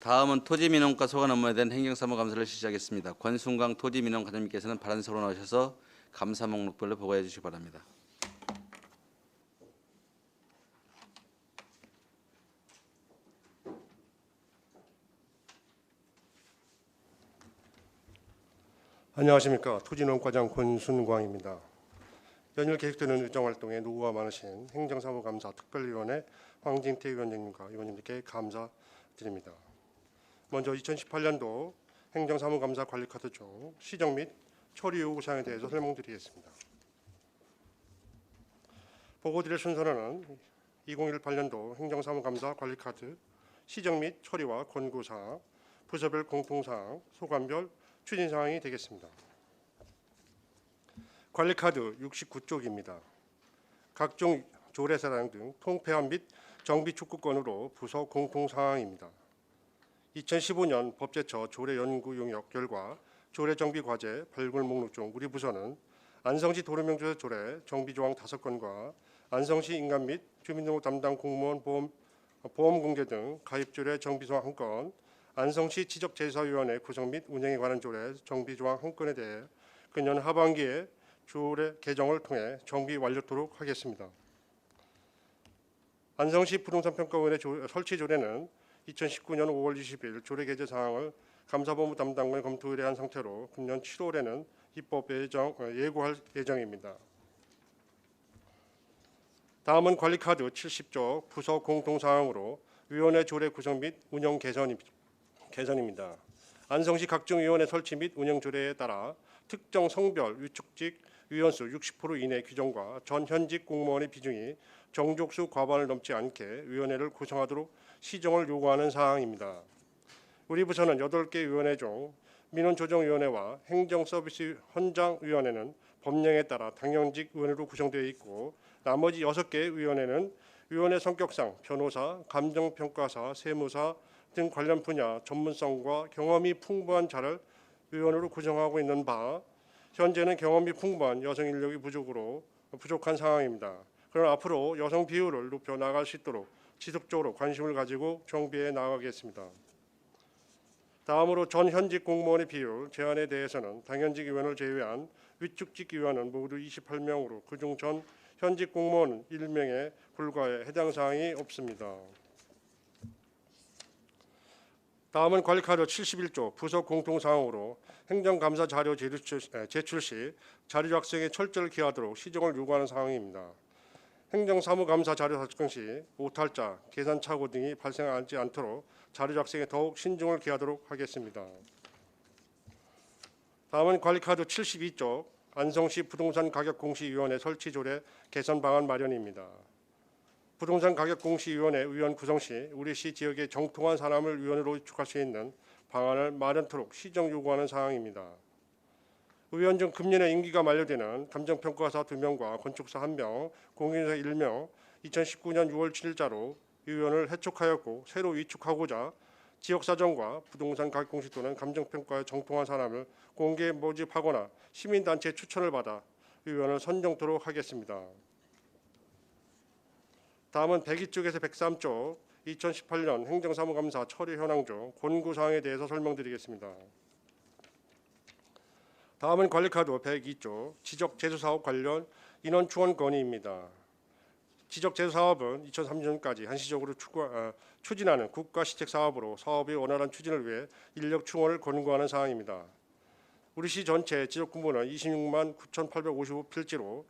다음은 토지민원과 소관 업무에 대한 행정사무감사를 시작하겠습니다. 권순광 토지민원 과장님께서는 발언석으로 나오셔서 감사 목록별로 보고해 주시기 바랍니다. 안녕하십니까. 토지농과장 권순광입니다. 연일 계속되는 의정활동에 노고가 많으신 행정사무감사 특별위원회 황진태 위원장님과 의원님들께 감사드립니다. 먼저 2018년도 행정사무감사 관리카드 중 시정 및 처리 요구 사항에 대해서 설명드리겠습니다. 보고드릴 순서는 2018년도 행정사무감사 관리카드 시정 및 처리와 권고사항, 부서별 공통사항, 소관별 추진사항이 되겠습니다. 관리카드 69쪽입니다. 각종 조례사항 등 통폐합 및 정비 축구권으로 부서 공통사항입니다. 2015년 법제처 조례연구 용역 결과 조례정비과제 발굴 목록 중 우리 부서는 안성시 도로명조례 조례 정비조항 5건과 안성시 인감 및 주민등록 담당 공무원 보험공개 등 가입조례 정비조항 1건, 안성시 지적재수사위원회 구성 및 운영에 관한 조례 정비조항 1건에 대해 금년 하반기에 조례 개정을 통해 정비 완료토록 하겠습니다. 안성시 부동산평가원의 설치 조례는 2019년 5월 20일 조례 개정 사항을 감사본부 담당관에 검토 의뢰한 상태로 금년 7월에는 입법 예고할 예정입니다. 다음은 관리카드 70쪽 부서 공통사항으로 위원회 조례 구성 및 운영 개선입니다. 안성시 각종 위원회 설치 및 운영 조례에 따라 특정 성별 위촉직 위원수 60% 이내 규정과 전 현직 공무원의 비중이 정족수 과반을 넘지 않게 위원회를 구성하도록 시정을 요구하는 사항입니다. 우리 부서는 8개 위원회 중 민원조정위원회와 행정서비스 현장위원회는 법령에 따라 당연직 위원회로 구성되어 있고, 나머지 6개 위원회는 위원회 성격상 변호사, 감정평가사, 세무사 등 관련 분야 전문성과 경험이 풍부한 자를 위원으로 구성하고 있는 바, 현재는 경험이 풍부한 여성 인력이 부족한 상황입니다. 그러나 앞으로 여성 비율을 높여 나갈 수 있도록 지속적으로 관심을 가지고 정비해 나가겠습니다. 다음으로 전 현직 공무원의 비율 제한에 대해서는 당연직 위원을 제외한 위촉직 위원은 모두 28명으로 그중 전 현직 공무원은 1명에 불과해 해당 사항이 없습니다. 다음은 관리카드 71조 부서 공통사항으로 행정감사 자료 제출 시 자료 작성에 철저를 기하도록 시정을 요구하는 사항입니다. 행정사무감사 자료 작성 시 오탈자, 계산 착오 등이 발생하지 않도록 자료 작성에 더욱 신중을 기하도록 하겠습니다. 다음은 관리카드 72쪽 안성시 부동산가격공시위원회 설치 조례 개선 방안 마련입니다. 부동산가격공시위원회 위원 구성 시 우리 시 지역의 정통한 사람을 위원으로 위촉할 수 있는 방안을 마련토록 시정 요구하는 사항입니다. 의원 중 금년에 임기가 만료되는 감정평가사 2명과 건축사 1명, 공인사 1명, 2019년 6월 7일자로 위원을 해촉하였고, 새로 위촉하고자 지역사정과 부동산가격공시 또는 감정평가에 정통한 사람을 공개 모집하거나 시민단체 추천을 받아 위원을 선정토록 하겠습니다. 다음은 102쪽에서 103쪽 2018년 행정사무감사 처리 현황 중 권고사항에 대해서 설명드리겠습니다. 다음은 관리카드 102쪽 지적재수사업 관련 인원충원 건의입니다. 지적재수사업은 2030년까지 한시적으로 추진하는 국가시책사업으로 사업의 원활한 추진을 위해 인력 충원을 권고하는 사항입니다. 우리 시 전체 지적군부는 26만 9,855필지로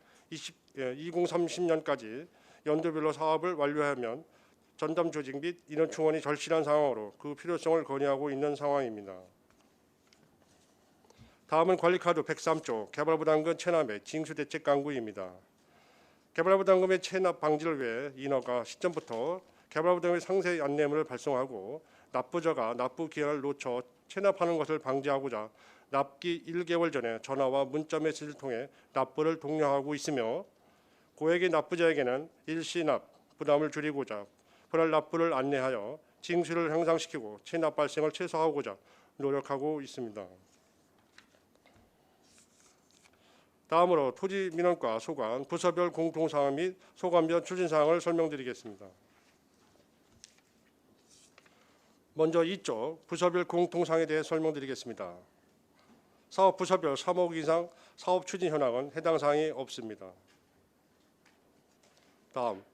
2030년까지 연도별로 사업을 완료하면 전담 조직 및 인원 충원이 절실한 상황으로 그 필요성을 건의하고 있는 상황입니다. 다음은 관리카드 103쪽 개발부담금 체납의 징수대책 강구입니다. 개발부담금의 체납 방지를 위해 인허가 시점부터 개발부담금의 상세 안내문을 발송하고 납부자가 납부 기한을 놓쳐 체납하는 것을 방지하고자 납기 1개월 전에 전화와 문자 메시지를 통해 납부를 독려하고 있으며, 고액의 납부자에게는 일시납 부담을 줄이고자 분할 납부를 안내하여 징수를 향상시키고 체납 발생을 최소화하고자 노력하고 있습니다. 다음으로 토지민원과 소관, 부서별 공통사항 및 소관별 추진사항을 설명드리겠습니다. 먼저 이쪽 부서별 공통사항에 대해 설명드리겠습니다. 사업 부서별 3억 이상 사업 추진 현황은 해당 사항이 없습니다. 다음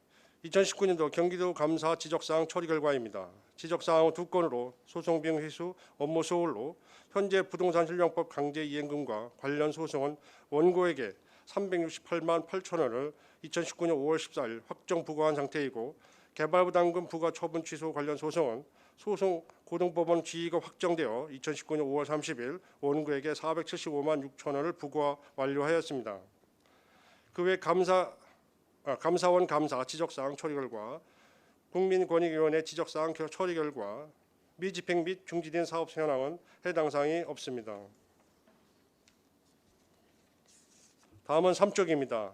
2019년도 경기도 감사 지적사항 처리 결과입니다. 지적사항은 2건으로 소송 비용 회수 업무 소홀로 현재 부동산 실령법 강제 이행금과 관련 소송은 원고에게 368만 8천 원을 2019년 5월 14일 확정 부과한 상태이고, 개발부담금 부과 처분 취소 관련 소송은 소송 고등법원 지위가 확정되어 2019년 5월 30일 원고에게 475만 6천 원을 부과 완료하였습니다. 그 외 감사원 감사 지적사항 처리 결과, 국민권익위원회 지적사항 처리 결과, 미집행 및 중지된 사업 현황은 해당 사항이 없습니다. 다음은 3쪽입니다.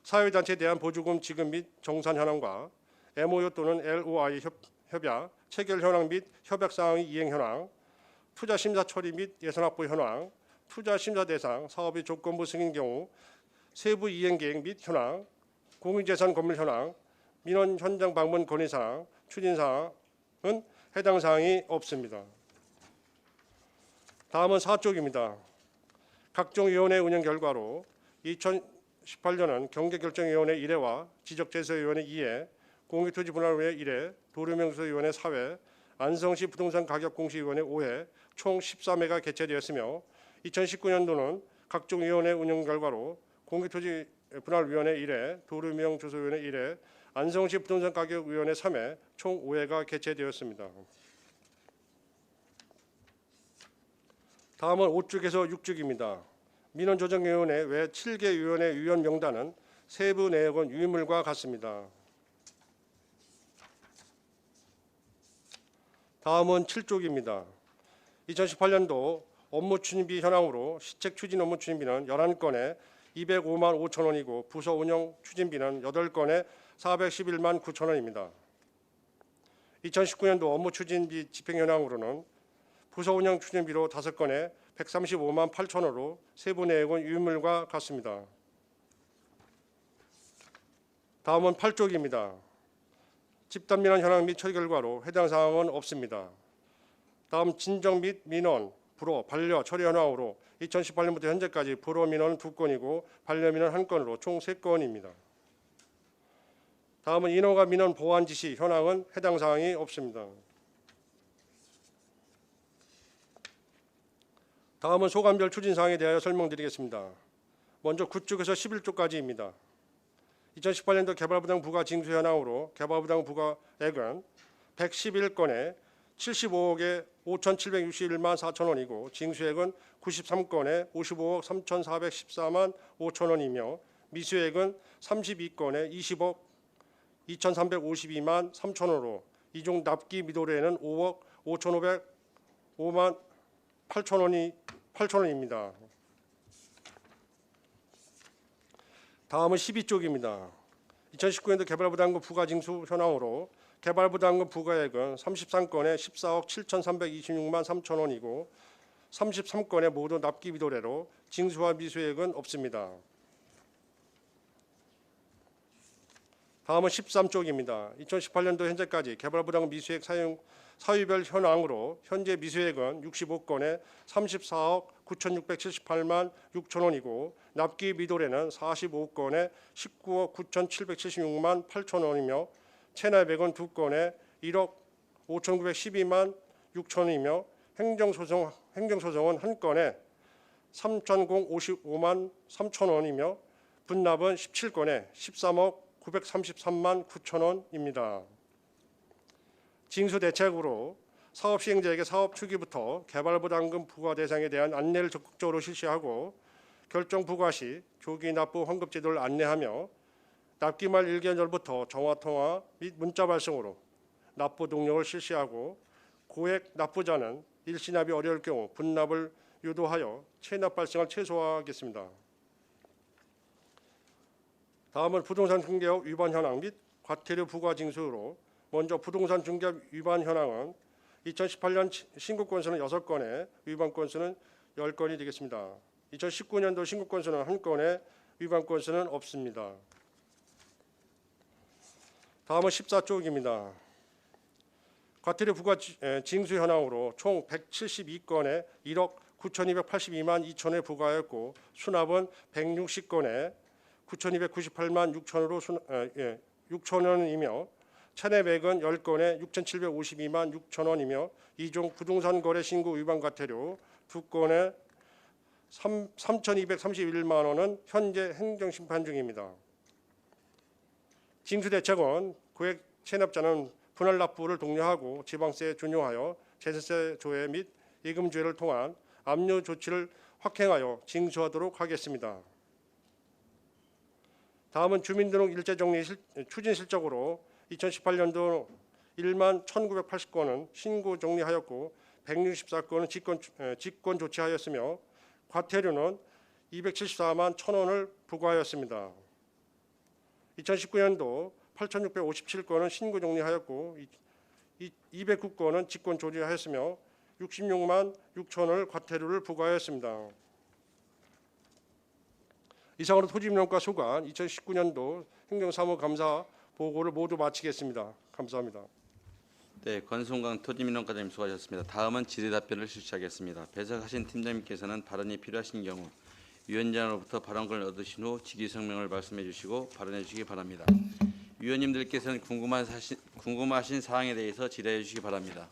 사회단체에 대한 보조금 지급 및 정산 현황과 MOU 또는 LOI 협약, 체결 현황 및 협약 사항의 이행 현황, 투자 심사 처리 및 예산 확보 현황, 투자 심사 대상 사업의 조건부 승인 경우 세부 이행 계획 및 현황, 공유재산 건물 현황, 민원 현장 방문 건의 사항, 추진 사항은 해당 사항이 없습니다. 다음은 4쪽입니다. 각종 위원회 운영 결과로 2018년은 경제결정위원회 1회와 지적재수위원회 2회, 공유토지분할위원회 1회, 도로명수위원회 4회, 안성시 부동산 가격공시위원회 5회, 총 13회가 개최되었으며, 2019년도는 각종 위원회 운영 결과로 공유토지분할위원회 1회, 도로명조소위원회 1회, 안성시 부동산 가격위원회 3회, 총 5회가 개최되었습니다. 다음은 5쪽에서 6쪽입니다. 민원조정위원회 외 7개 위원회 위원 명단은 세부 내역은 유인물과 같습니다. 다음은 7쪽입니다. 2018년도 업무 추진비 현황으로 시책 추진 업무 추진비는 11건에 205만 5천 원이고, 부서 운영 추진비는 8건에 411만 9천 원입니다. 2019년도 업무 추진비 집행 현황으로는 부서 운영 추진비로 5건에 135만 8천 원으로 세부 내역은 유인물과 같습니다. 다음은 8쪽입니다. 집단 민원 현황 및 처리 결과로 해당 사항은 없습니다. 다음 진정 및 민원, 불허, 반려 처리 현황으로 2018년부터 현재까지 불허 민원은 2건이고 반려 민원 1건으로 총 3건입니다. 다음은 인허가 민원 보완 지시 현황은 해당 사항이 없습니다. 다음은 소관별 추진 사항에 대하여 설명드리겠습니다. 먼저 9쪽에서 11쪽까지입니다. 2018년도 개발부담 부과 징수 현황으로 개발부담 부과액은 111건에 75억에 5,761만 4천 원이고, 징수액은 93건에 55억 3,414만 5천 원이며, 미수액은 32건에 20억 2,352만 3천 원으로, 이 중 납기 미도래는 5억 5,505만 8천 원입니다. 다음은 12쪽입니다. 2019년도 개발부담금 부과징수 현황으로 개발부담금 부과액은 33건에 14억 7,326만 3천 원이고, 33건에 모두 납기 미도래로 징수와 미수액은 없습니다. 다음은 13쪽입니다. 2018년도 현재까지 개발부담금 미수액 사유별 현황으로 현재 미수액은 65건에 34억 9,678만 6천 원이고, 납기 미도래는 45건에 19억 9,776만 8천 원이며, 체납액은 2건에 1억 5,912만 6천 원이며, 행정소송은 1건에 3,055만 3천 원이며, 분납은 17건에 13억 933만 9천 원입니다. 징수 대책으로 사업 시행자에게 사업 초기부터 개발부담금 부과 대상에 대한 안내를 적극적으로 실시하고, 결정 부과 시 조기 납부 환급 제도를 안내하며, 납기 말 1개월 전부터 전화통화 및 문자 발송으로 납부 동력을 실시하고, 고액 납부자는 일시납이 어려울 경우 분납을 유도하여 체납 발생을 최소화하겠습니다. 다음은 부동산 중개업 위반 현황 및 과태료 부과 징수로, 먼저 부동산 중개업 위반 현황은 2018년 신고 건수는 6건에 위반 건수는 10건이 되겠습니다. 2019년도 신고 건수는 1건에 위반 건수는 없습니다. 다음은 14쪽입니다. 과태료 부과 징수 현황으로 총 172건에 1억 9,282만 2천을 부과하였고 수납은 160건에 9,298만 6천 원이며 체납액은 10건에 6,752만 6천 원이며 이중 부동산 거래 신고 위반 과태료 2건에 3,231만 원은 현재 행정 심판 중입니다. 징수 대책은 고액 체납자는 분할 납부를 독려하고 지방세에 준용하여 재산세 조회 및 예금 조회를 통한 압류 조치를 확행하여 징수하도록 하겠습니다. 다음은 주민등록 일제 정리 추진 실적으로 2018년도 1만 1,980건은 신고 정리하였고 164건은 직권 조치하였으며 과태료는 274만 1,000원을 부과하였습니다. 2019년도 8,657건은 신고 정리하였고 209건은 직권 조치하였으며 66만 6천원을 과태료를 부과하였습니다. 이상으로 토지민원과 소관 2019년도 행정사무감사 보고를 모두 마치겠습니다. 감사합니다. 네, 권순강 토지민원과장님 수고하셨습니다. 다음은 질의답변을 실시하겠습니다. 배석하신 팀장님께서는 발언이 필요하신 경우 위원장으로부터 발언권을 얻으신 후 질의성명을 말씀해 주시고 발언해 주시기 바랍니다. 위원님들께서는 궁금하신 사항에 대해서 질의해 주시기 바랍니다.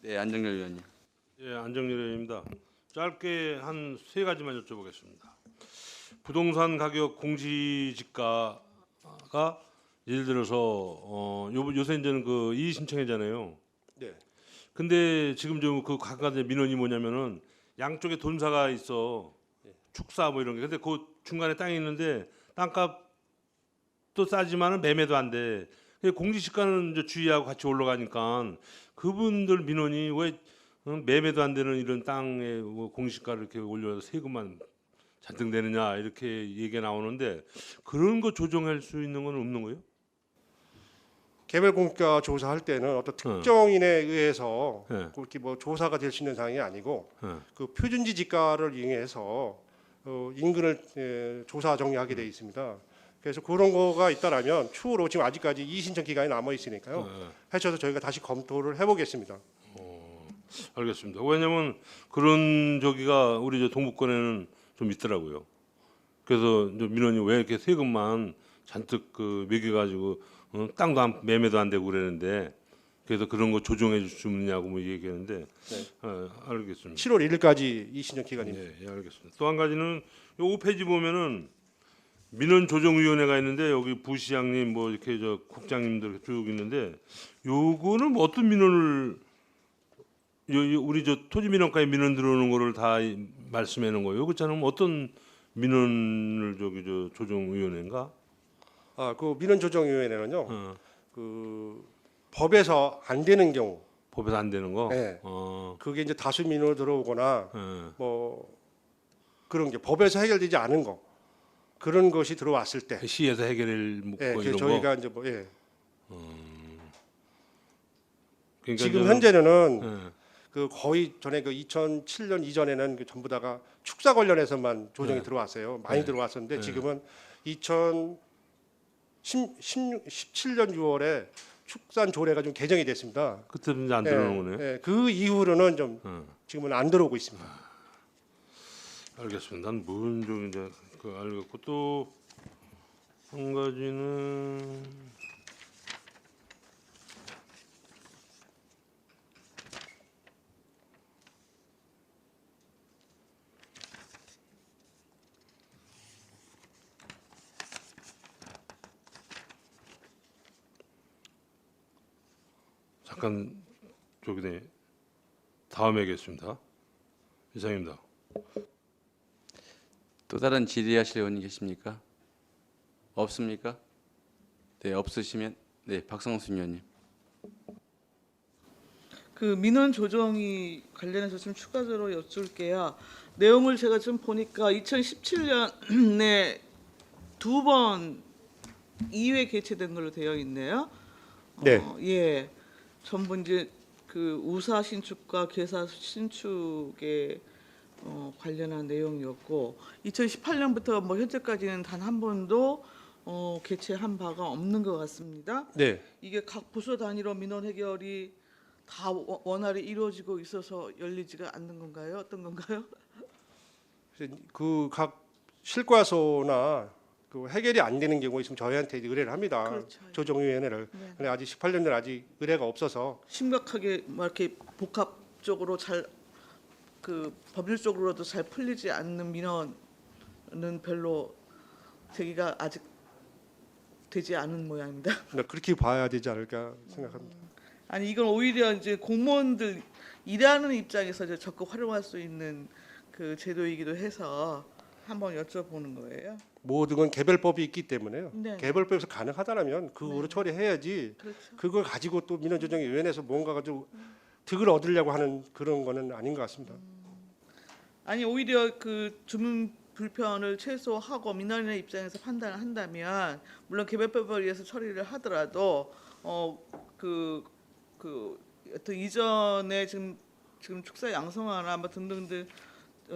네, 안정열 위원님. 예, 안정열 의원입니다. 짧게 한 세 가지만 여쭤보겠습니다. 부동산 가격 공시지가가 예를 들어서 요새 이제는 그 이의 신청이잖아요. 네. 근데 지금 좀 그 각각 민원이 뭐냐면은 양쪽에 돈사가 있어. 축사 뭐 이런 게. 근데 그 중간에 땅이 있는데 땅값도 싸지만은 매매도 안 돼. 공시지가는 이제 주의하고 같이 올라가니까 그분들 민원이 왜 매매도 안 되는 이런 땅에 뭐 공시지가를 이렇게 올려서 세금만 잔뜩 내느냐 이렇게 얘기가 나오는데 그런 거 조정할 수 있는 건 없는 거예요? 개별 공가 조사할 때는 어떤 특정인에 의해서 네. 그렇게 뭐 조사가 될 수 있는 사항이 아니고 네. 그 표준지 지가를 이용해서 인근을 조사 정리하게 돼 있습니다. 그래서 그런 거가 있다라면 추후로 지금 아직까지 이의 신청 기간이 남아 있으니까요. 해쳐서 저희가 다시 검토를 해보겠습니다. 알겠습니다. 왜냐하면 그런 저기가 우리 저 동북권에는 좀 있더라고요. 그래서 이제 민원이 왜 이렇게 세금만 잔뜩 그 매겨가지고 땅도 매매도 안 되고 그러는데 그래서 그런 거 조정해 주느냐고 뭐 얘기했는데 알겠습니다. 7월 1일까지 이의 신청 기간입니다. 예, 알겠습니다. 또 한 가지는 요 5페이지 보면은 민원 조정위원회가 있는데 여기 부시장님 뭐 이렇게 저 국장님들 쭉 있는데 요거는 뭐 어떤 민원을 우리 저 토지민원과에 민원 들어오는 거를 다 말씀해 놓은 거예요. 그렇잖아요. 어떤 민원을 저기 저 조정위원회인가? 그 민원조정위원회는요. 그 법에서 안 되는 경우, 법에서 안 되는 거. 네. 그게 이제 다수 민원으로 들어오거나 뭐 그런 게 법에서 해결되지 않은 거 그런 것이 들어왔을 때 시에서 해결을 뭐 예, 이런 저희가 거. 이제 뭐 그러니까 지금 저는- 현재는 예. 그 거의 전에 그 2007년 이전에는 그 전부 다가 축사 관련해서만 조정이 들어왔어요. 많이 들어왔었는데 지금은 2017년 6월에 축산 조례가 좀 개정이 됐습니다. 그때는 이제 안 들어오는 거네요. 예, 그 이후로는 좀 지금은 안 들어오고 있습니다. 알겠습니다. 난 무슨 좀 이제 그 알겠고 또 한 가지는 잠깐 저기네 다음에 하겠습니다. 이상입니다. 또 다른 질의하실 의원님 계십니까? 없습니까? 네, 없으시면 네, 박성순 의원님. 그 민원 조정이 관련해서 좀 추가적으로 여쭐게요. 내용을 제가 좀 보니까 2017년에 2번 2회 개최된 걸로 되어 있네요. 네. 예. 전부 이제 그 우사 신축과 계사 신축에 관련한 내용이었고 2018년부터 뭐 현재까지는 단 한 번도 개최한 바가 없는 것 같습니다. 네. 이게 각 부서 단위로 민원 해결이 다 원활히 이루어지고 있어서 열리지가 않는 건가요? 어떤 건가요? 그 각 실과소나 그 해결이 안 되는 경우 있으면 저희한테 이제 의뢰를 합니다. 그렇죠. 조정위원회를. 네. 근데 아직 18년 전 아직 의뢰가 없어서 심각하게 막 이렇게 복합적으로 잘 그 법률적으로도 잘 풀리지 않는 민원은 별로 제기가 아직 되지 않은 모양입니다. 그렇게 봐야 되지 않을까 생각합니다. 아니 이건 오히려 이제 공무원들 일하는 입장에서 이제 적극 활용할 수 있는 그 제도이기도 해서 한번 여쭤보는 거예요. 모든 건 개별법이 있기 때문에요. 네. 개별법에서 가능하다면 그거로 처리해야지. 그렇죠. 그걸 가지고 또 민원조정위원회에서 뭔가가 좀 득을 얻으려고 하는 그런 거는 아닌 것 같습니다. 아니 오히려 그 주문 불편을 최소화하고 민원인의 입장에서 판단을 한다면 물론 개별법에 의해서 처리를 하더라도 그 어떤 이전에 지금 축사 양성화나 뭐 등등등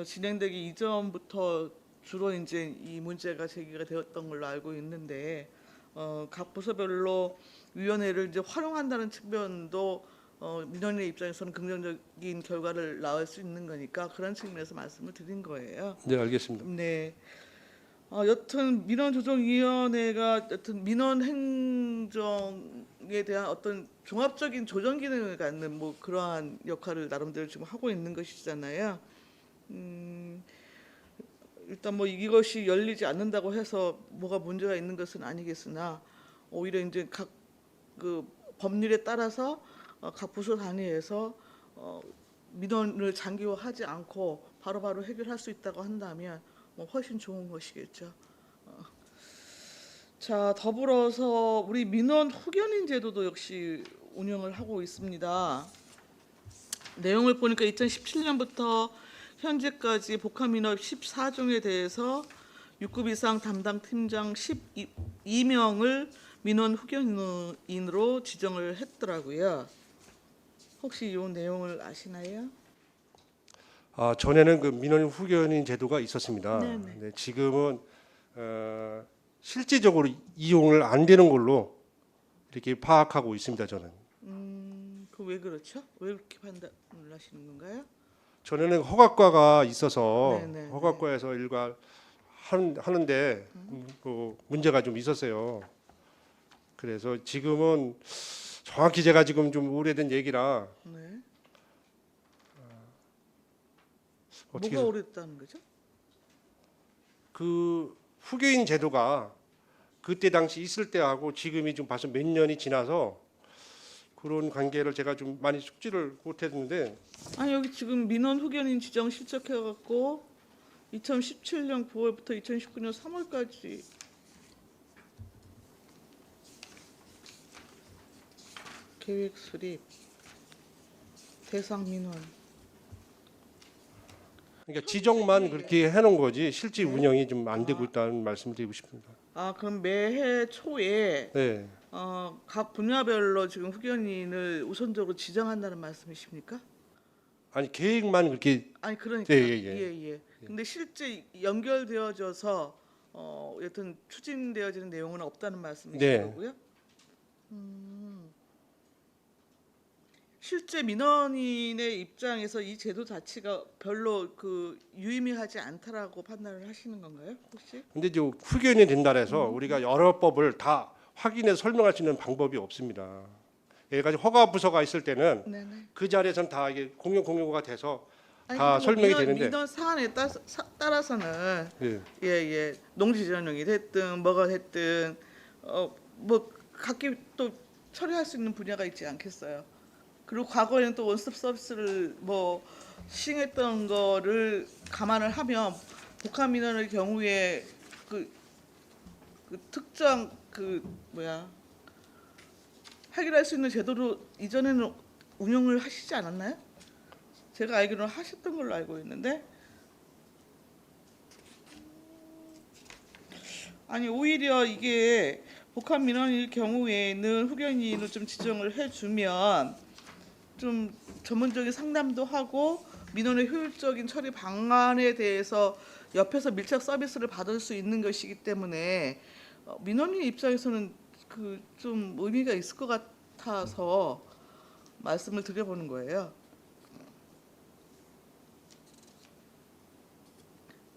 진행되기 이전부터 주로 이제 이 문제가 제기가 되었던 걸로 알고 있는데 각 부서별로 위원회를 이제 활용한다는 측면도 민원인의 입장에서는 긍정적인 결과를 낳을 수 있는 거니까 그런 측면에서 말씀을 드린 거예요. 네, 알겠습니다. 네. 여튼 민원조정위원회가 여튼 민원 행정에 대한 어떤 종합적인 조정 기능을 갖는 뭐 그러한 역할을 나름대로 지금 하고 있는 것이잖아요. 일단 뭐 이것이 열리지 않는다고 해서 뭐가 문제가 있는 것은 아니겠으나 오히려 이제 각 그 법률에 따라서 각 부서 단위에서 민원을 장기화하지 않고 바로바로 해결할 수 있다고 한다면 뭐 훨씬 좋은 것이겠죠. 자, 더불어서 우리 민원 후견인 제도도 역시 운영을 하고 있습니다. 내용을 보니까 2017년부터 현재까지 복합민원 14종에 대해서 6급 이상 담당 팀장 12명을 민원 후견인으로 지정을 했더라고요. 혹시 이 내용을 아시나요? 전에는 그 민원 후견인 제도가 있었습니다. 네네. 네, 지금은 실질적으로 이용을 안 되는 걸로 이렇게 파악하고 있습니다. 저는. 그 왜 그렇죠? 왜 그렇게 판단을 하시는 건가요? 전에는 허가과가 있어서 네네. 허가과에서 일과 하는데 그 문제가 좀 있었어요. 그래서 지금은 정확히 제가 지금 좀 오래된 얘기라 네. 어떻게 뭐가 오랬다는 거죠? 그 후견인 제도가 그때 당시 있을 때하고 지금이 좀 벌써 몇 년이 지나서 그런 관계를 제가 좀 많이 숙지를 못했는데 아니 여기 지금 민원 후견인 지정 실적해갖고 2017년 9월부터 2019년 3월까지 계획 수립 대상 민원 그러니까 지정만 그렇게 해놓은 거지 실제 운영이 좀 안 되고 있다는 말씀을 드리고 싶습니다. 그럼 매해 초에 네, 각 분야별로 지금 후견인을 우선적으로 지정한다는 말씀이십니까? 아니 계획만 그렇게 아니 그러니까 예. 예. 근데 실제 연결되어져서 여튼 추진되어지는 내용은 없다는 말씀이신 네. 거고요. 실제 민원인의 입장에서 이 제도 자체가 별로 그 유의미하지 않다라고 판단을 하시는 건가요, 혹시? 근데 이제 후견이 된다 해서 우리가 여러 법을 다 확인해서 설명할 수 있는 방법이 없습니다. 여러 가지 허가 부서가 있을 때는 네네. 그 자리에서는 다 이게 공유가 돼서 아니, 다 근데 설명이 민원, 되는데 민원 사안에 따라서는 예. 예. 농지 전용이 됐든 뭐가 됐든 뭐 각기 또 처리할 수 있는 분야가 있지 않겠어요. 그리고 과거에는 또 원스톱 서비스를 뭐 시행했던 거를 감안을 하면 복합 민원의 경우에 그 특정 해결할 수 있는 제도로 이전에는 운영을 하시지 않았나요? 제가 알기로는 하셨던 걸로 알고 있는데 아니 오히려 이게 복합 민원일 경우에는 후견인을 좀 지정을 해주면 좀 전문적인 상담도 하고 민원의 효율적인 처리 방안에 대해서 옆에서 밀착 서비스를 받을 수 있는 것이기 때문에 민원인 입장에서는 그 좀 의미가 있을 것 같아서 말씀을 드려보는 거예요.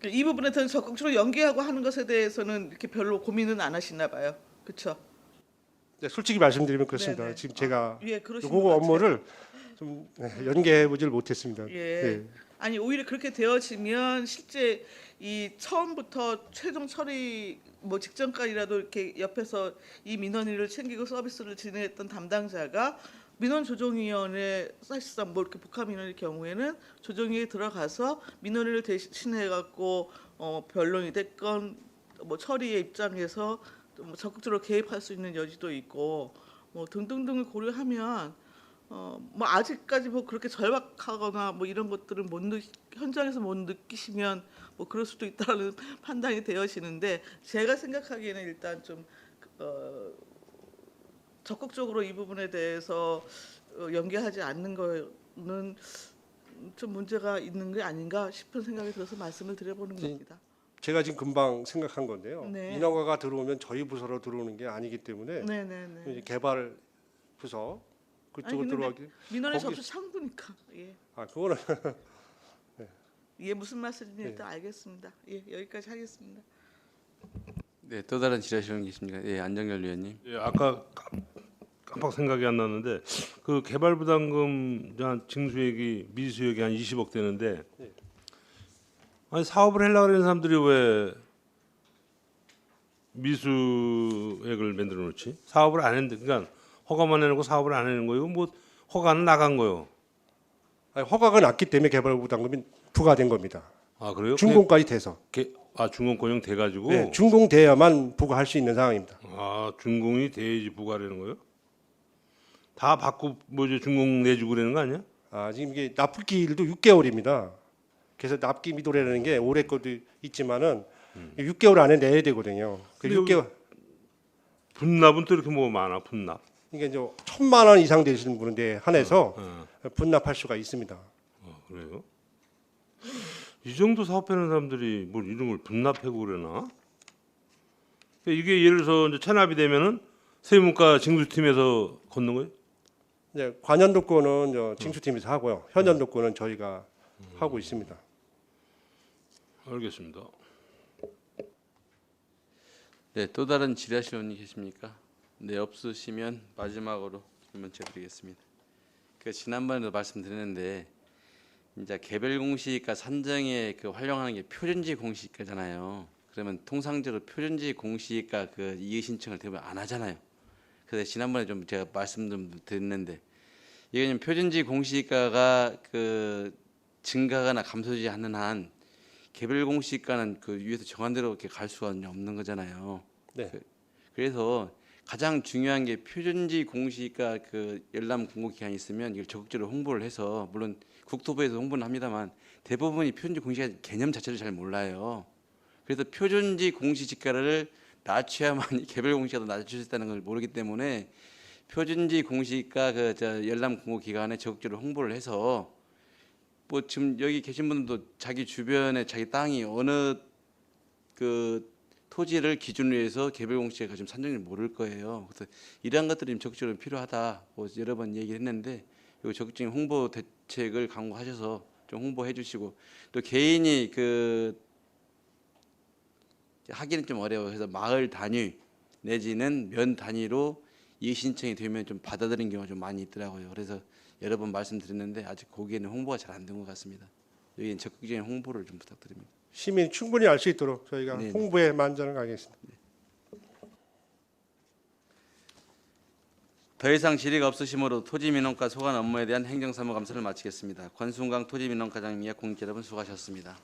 이 부분에 대해서 적극적으로 연계하고 하는 것에 대해서는 이렇게 별로 고민은 안 하시나 봐요. 그렇죠? 네, 솔직히 말씀드리면 그렇습니다. 네네. 지금 제가 예, 그러신 요거 것 같아요. 업무를 좀 연계해 보질 못했습니다. 예. 네. 아니 오히려 그렇게 되어지면 실제 이 처음부터 최종 처리 뭐 직전까지라도 이렇게 옆에서 이 민원인을 챙기고 서비스를 진행했던 담당자가 민원조정위원회 사실상 뭐 이렇게 복합 민원일 경우에는 조정위에 들어가서 민원인을 대신해 갖고 변론이 됐건 뭐 처리의 입장에서 뭐 적극적으로 개입할 수 있는 여지도 있고 뭐 등등등을 고려하면 뭐 아직까지 뭐 그렇게 절박하거나 뭐 이런 것들은 현장에서 못 느끼시면 뭐 그럴 수도 있다는 판단이 되어지는데 제가 생각하기에는 일단 좀 적극적으로 이 부분에 대해서 연계하지 않는 거는 좀 문제가 있는 게 아닌가 싶은 생각이 들어서 말씀을 드려보는 겁니다. 제가 지금 금방 생각한 건데요. 네. 인허가가 들어오면 저희 부서로 들어오는 게 아니기 때문에 네네네. 이제 개발 부서 그쪽으로 들어가기. 민원의 거기- 접수 창구니까. 예. 그거는 예, 무슨 말씀인지 네. 일단 알겠습니다. 예, 여기까지 하겠습니다. 네, 또 다른 질의하시는 분 계십니까? 예, 안정열 위원님. 예, 아까 깜빡 생각이 안 났는데 그 개발부담금 한 징수액이 미수액이 한 20억 되는데 네. 아니 사업을 하려고 하는 사람들이 왜 미수액을 만들어 놓지? 사업을 안 했는데 그러니까 허가만 해놓고 사업을 안 해놓은 거예요. 뭐 허가는 나간 거요. 허가가 났기 때문에 개발 부담금이 부과된 겁니다. 아 그래요? 준공까지 돼서. 준공권형 돼가지고 네, 준공돼야만 부과할 수 있는 상황입니다. 아 준공이 돼야지 부과하는 거예요? 다 받고 뭐지 준공 내주고 그러는 거 아니야? 지금 이게 납부기일도 6개월입니다. 그래서 납기 미도라는 게 올해 것도 있지만은 6개월 안에 내야 되거든요. 그 근데 6개월. 분납은 또 이렇게 뭐 많아 분납. 이게 이제 1,000만 원 이상 되시는 분인데 한해서 어. 분납할 수가 있습니다. 그래요? 이 정도 사업하는 사람들이 뭘 이런 걸 분납하고 그러나? 이게 예를 들어서 이제 체납이 되면은 세무과 징수팀에서 걷는 거예요? 이제 관연도권은 징수팀에서 하고요. 현연도권은 저희가 하고 있습니다. 알겠습니다. 네, 또 다른 질의하실 분 계십니까? 네, 없으시면 마지막으로 질문 드리겠습니다. 그 지난번에도 말씀드렸는데 이제 개별 공시지가 산정에 그 활용하는 게 표준지 공시지가잖아요. 그러면 통상적으로 표준지 공시지가 그 이의 신청을 대부분 안 하잖아요. 그래서 지난번에 좀 제가 말씀 좀 드렸는데 이게 좀 표준지 공시지가가 그 증가하거나 감소되지 않는 한 개별 공시지가는 그 위에서 정한 대로 이렇게 갈 수가 없는 거잖아요. 네. 그래서 가장 중요한 게 표준지 공시지가 그 열람 공고 기간이 있으면 이걸 적극적으로 홍보를 해서 물론 국토부에서 홍보는 합니다만 대부분이 표준지 공시지가 개념 자체를 잘 몰라요. 그래서 표준지 공시지가를 낮춰야만 개별 공시지가도 낮출 수 있다는 걸 모르기 때문에 표준지 공시지가 그 열람 공고 기간에 적극적으로 홍보를 해서 뭐 지금 여기 계신 분들도 자기 주변에 자기 땅이 어느 그 토지를 기준으로 해서 개별 공시지가 지금 산정을 모를 거예요. 그래서 이러한 것들이 좀 적극적으로 필요하다. 뭐 여러 번 얘기를 했는데 이 적극적인 홍보 대책을 강구하셔서 좀 홍보해 주시고 또 개인이 그 하기는 좀 어려워요. 그래서 마을 단위 내지는 면 단위로 이의 신청이 되면 좀 받아들이는 경우가 좀 많이 있더라고요. 그래서 여러 번 말씀드렸는데 아직 거기에는 홍보가 잘 안 된 것 같습니다. 여기는 적극적인 홍보를 좀 부탁드립니다. 시민이 충분히 알 수 있도록 저희가 네네. 홍보에 만전을 가겠습니다. 더 이상 질의가 없으시므로 토지민원과 소관 업무에 대한 행정사무감사를 마치겠습니다. 권순강 토지민원과장님과 공익 여러분 수고하셨습니다.